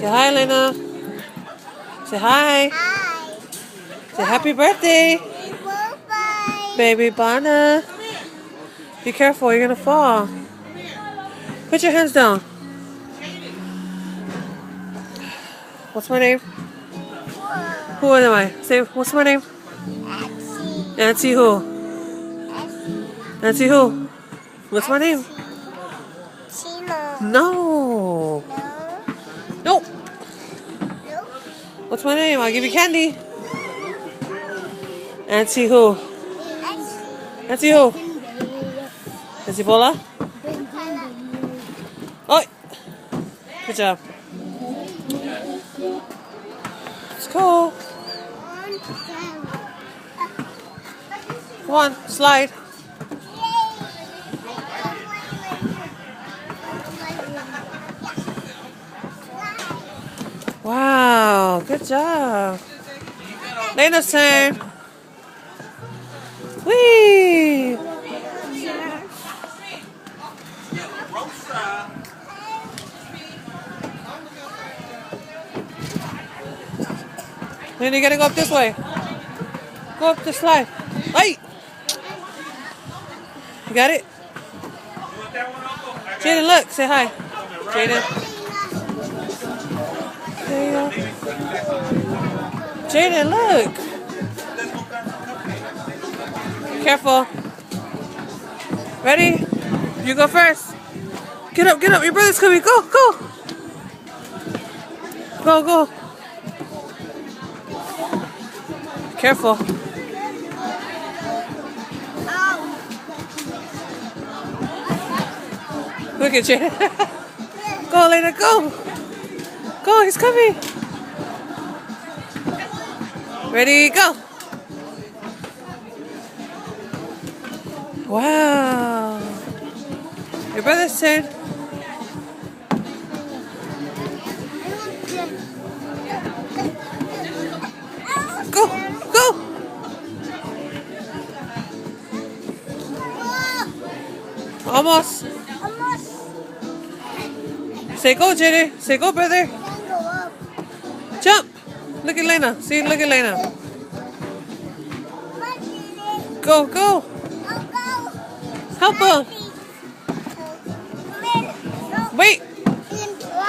Say hi, Elena. Say hi. Hi. Say happy birthday, Bye-bye. baby Bana. Be careful, you're gonna fall. Put your hands down. What's my name? Whoa. Who am I? Say, what's my name? Axie. Nancy who? Axie. Nancy who? What's my name? Chino. No. No. Nope. No. What's my name? I'll give you candy. Nancy who? Axie. Nancy who? Nancy Bola? Oh. Good job. Let's go. Come on, slide. Wow, good job. Lena's turn. Whee! Lena, you gotta go up this way. Go up the slide. Hey! You got it? Jaden, look. Say hi. Jaden. There you go. Jaden, look. Careful. Ready? You go first. Get up, get up. Your brother's coming. Go, go. Go, go. Careful. Look at Jaden. Go, Elena, go. Go, he's coming. Ready, go. Wow. Your brother's turn. Go, go. Almost. Say go, Jaden. Say go, brother. Jump. Look at Lena. See, look at Lena. Go, go. Help her. Wait.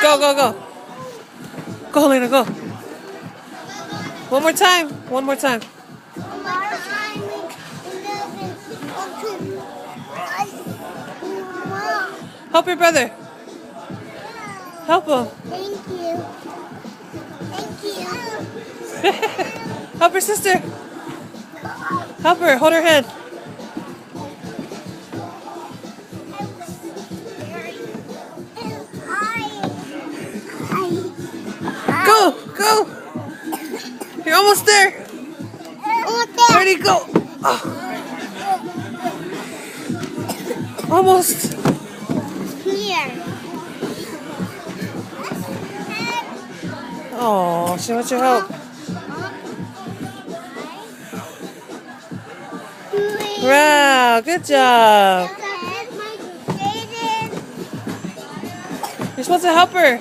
Go, go, go. Go, Lena, go. One more time. One more time. Help your brother. Help him. Thank you. Thank you. Help your sister. Help her. Hold her hand. Go, go. You're almost there. Ready, go. Oh. Almost. Here. Oh, she wants your help. Wow, good job. You're supposed to help her.